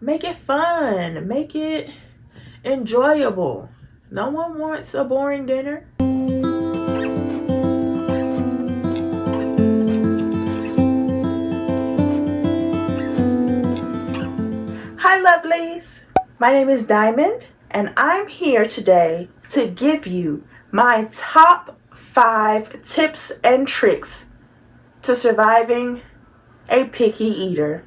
Make it fun. Make it enjoyable. No one wants a boring dinner. Hi, Lovlies. My name is Diamond, and I'm here today to give you my top 5 tips and tricks to surviving a picky eater.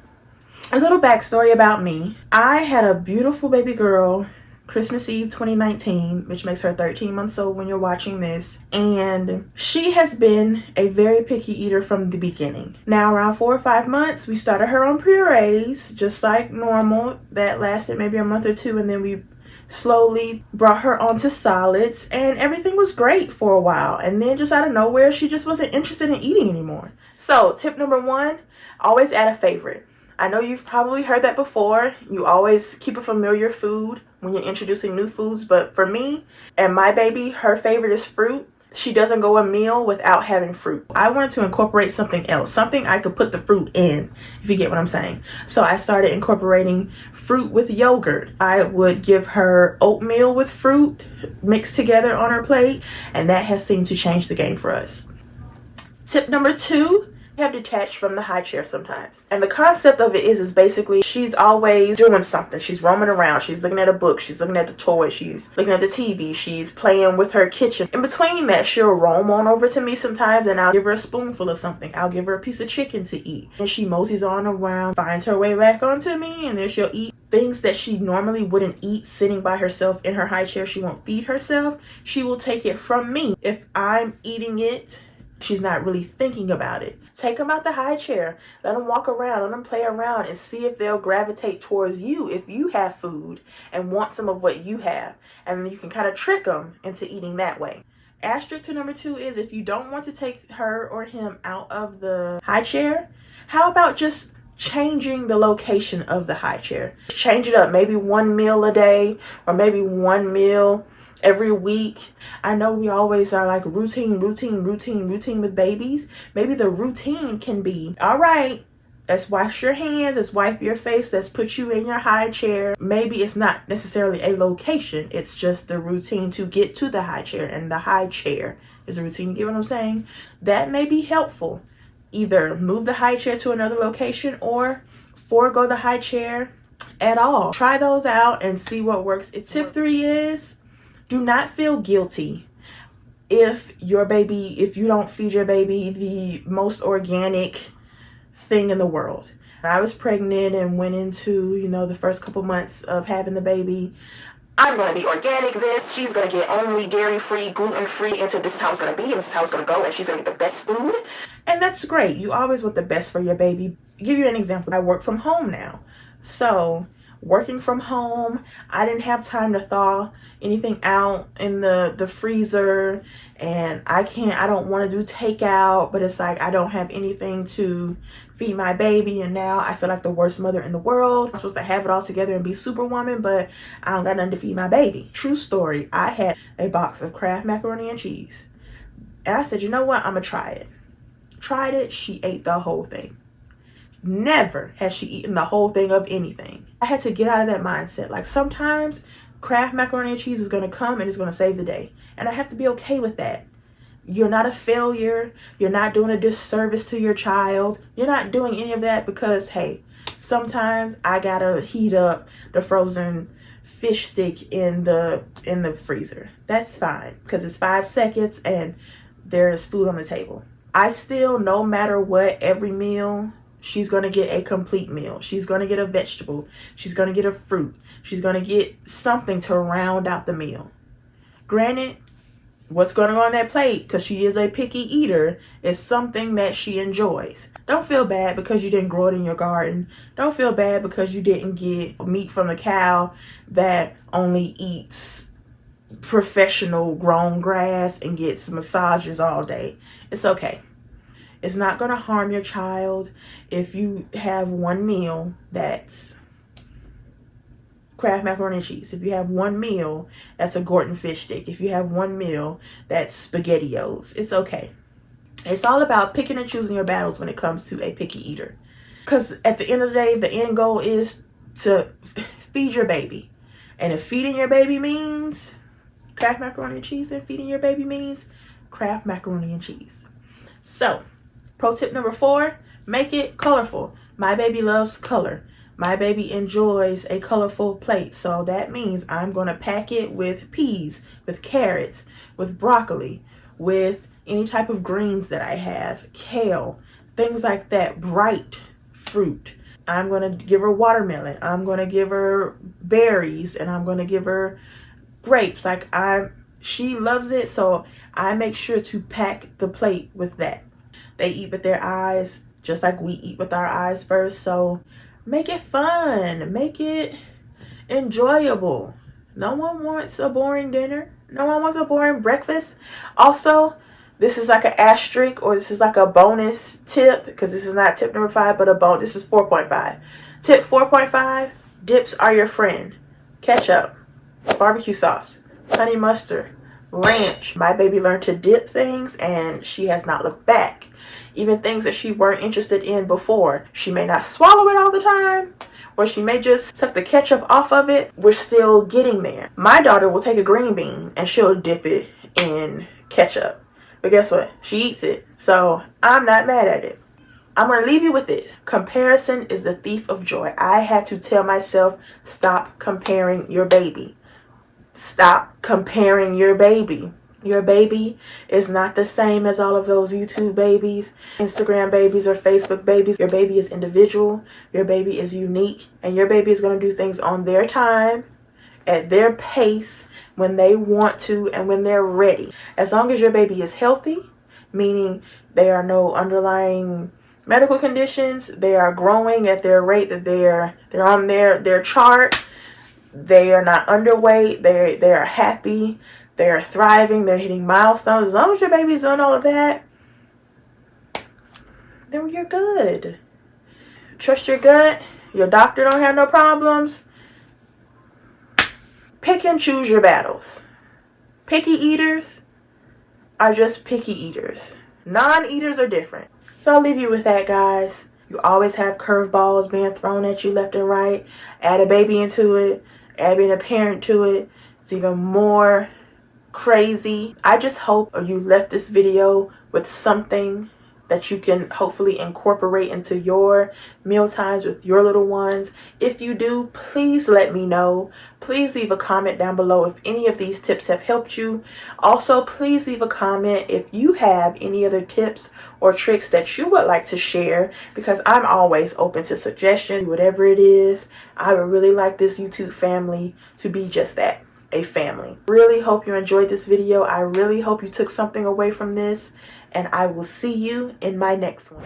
A little backstory about me. I had a beautiful baby girl Christmas Eve 2019, which makes her 13 months old when you're watching this, and she has been a very picky eater from the beginning. Now around 4 or 5 months, we started her on purees, just like normal. That lasted maybe a month or two, and then we slowly brought her onto solids, and everything was great for a while. And then just out of nowhere, she just wasn't interested in eating anymore. So tip number 1, always add a favorite. I know you've probably heard that before. You always keep a familiar food when you're introducing new foods. But for me and my baby, her favorite is fruit. She doesn't go a meal without having fruit. I wanted to incorporate something else, something I could put the fruit in, if you get what I'm saying. So I started incorporating fruit with yogurt. I would give her oatmeal with fruit mixed together on her plate, and that has seemed to change the game for us. Tip number 2, have detached from the high chair sometimes. And the concept of it is basically she's always doing something. She's roaming around. She's looking at a book. She's looking at the toy. She's looking at the TV. She's playing with her kitchen. In between that, she'll roam on over to me sometimes, and I'll give her a spoonful of something. I'll give her a piece of chicken to eat. And she moseys on around, finds her way back onto me, and then she'll eat things that she normally wouldn't eat sitting by herself in her high chair. She won't feed herself. She will take it from me. If I'm eating it, she's not really thinking about it. Take them out the high chair. Let them walk around. Let them play around and see if they'll gravitate towards you if you have food and want some of what you have. And you can kind of trick them into eating that way. Asterisk to number 2 is if you don't want to take her or him out of the high chair, how about just changing the location of the high chair? Change it up. Maybe 1 meal a day, or maybe 1 meal every week. I know we always are like routine with babies. Maybe the routine can be, all right, let's wash your hands, let's wipe your face, let's put you in your high chair. Maybe it's not necessarily a location. It's just the routine to get to the high chair, and the high chair is a routine. You get what I'm saying? That may be helpful. Either move the high chair to another location or forego the high chair at all. Try those out and see what works. Tip 3 is, do not feel guilty if you don't feed your baby the most organic thing in the world. I was pregnant and went into, the first couple months of having the baby. I'm going to be organic this. She's going to get only dairy-free, gluten-free, and so this is how it's going to be, and this is how it's going to go, and she's going to get the best food. And that's great. You always want the best for your baby. I'll give you an example. I work from home now. So working from home, I didn't have time to thaw anything out in the freezer, and I don't want to do takeout, but it's like I don't have anything to feed my baby, and now I feel like the worst mother in the world. I'm supposed to have it all together and be superwoman, but I don't got nothing to feed my baby. True story. I had a box of Kraft macaroni and cheese, and I said, you know what, I'm gonna try it. Tried it. She ate the whole thing. Never has she eaten the whole thing of anything. I had to get out of that mindset. Like, sometimes Kraft macaroni and cheese is going to come and it's going to save the day. And I have to be okay with that. You're not a failure. You're not doing a disservice to your child. You're not doing any of that because, hey, sometimes I got to heat up the frozen fish stick in the freezer. That's fine because it's 5 seconds and there's food on the table. I still, no matter what, every meal, she's going to get a complete meal. She's going to get a vegetable. She's going to get a fruit. She's going to get something to round out the meal. Granted, what's going to go on that plate, because she is a picky eater, is something that she enjoys. Don't feel bad because you didn't grow it in your garden. Don't feel bad because you didn't get meat from the cow that only eats professional grown grass and gets massages all day. It's okay. It's not going to harm your child if you have 1 meal that's Kraft macaroni and cheese. If you have 1 meal that's a Gorton fish stick. If you have 1 meal that's SpaghettiOs. It's okay. It's all about picking and choosing your battles when it comes to a picky eater. Because at the end of the day, the end goal is to feed your baby. And if feeding your baby means Kraft macaroni and cheese, then feeding your baby means Kraft macaroni and cheese. So, pro tip number 4, make it colorful. My baby loves color. My baby enjoys a colorful plate. So that means I'm going to pack it with peas, with carrots, with broccoli, with any type of greens that I have, kale, things like that, bright fruit. I'm going to give her watermelon. I'm going to give her berries, and I'm going to give her grapes. She loves it, so I make sure to pack the plate with that. They eat with their eyes, just like we eat with our eyes first. So make it fun, make it enjoyable. No one wants a boring dinner. No one wants a boring breakfast. Also, this is like an asterisk, or this is like a bonus tip, because this is not tip number 5, but a bonus. This is 4.5. Tip 4.5, dips are your friend. Ketchup, barbecue sauce, honey mustard, ranch. My baby learned to dip things, and she has not looked back. Even things that she weren't interested in before. She may not swallow it all the time, or she may just suck the ketchup off of it. We're still getting there. My daughter will take a green bean and she'll dip it in ketchup. But guess what? She eats it. So I'm not mad at it. I'm going to leave you with this. Comparison is the thief of joy. I had to tell myself, stop comparing your baby. Stop comparing your baby. Your baby is not the same as all of those YouTube babies, Instagram babies, or Facebook babies. Your baby is individual. Your baby is unique. And your baby is going to do things on their time, at their pace, when they want to, and when they're ready. As long as your baby is healthy, meaning there are no underlying medical conditions, they are growing at their rate that they're on their chart, they are not underweight, they are happy, they are thriving, they're hitting milestones. As long as your baby's doing all of that, then you're good. Trust your gut. Your doctor don't have no problems. Pick and choose your battles. Picky eaters are just picky eaters. Non-eaters are different. So I'll leave you with that, guys. You always have curveballs being thrown at you left and right. Add a baby into it. Add being a parent to it. It's even more crazy. I just hope you left this video with something that you can hopefully incorporate into your meal times with your little ones. If you do, please let me know. Please leave a comment down below if any of these tips have helped you. Also, please leave a comment if you have any other tips or tricks that you would like to share, because I'm always open to suggestions. Whatever it is, I would really like this YouTube family to be just that, a family. Really hope you enjoyed this video. I really hope you took something away from this, and I will see you in my next one.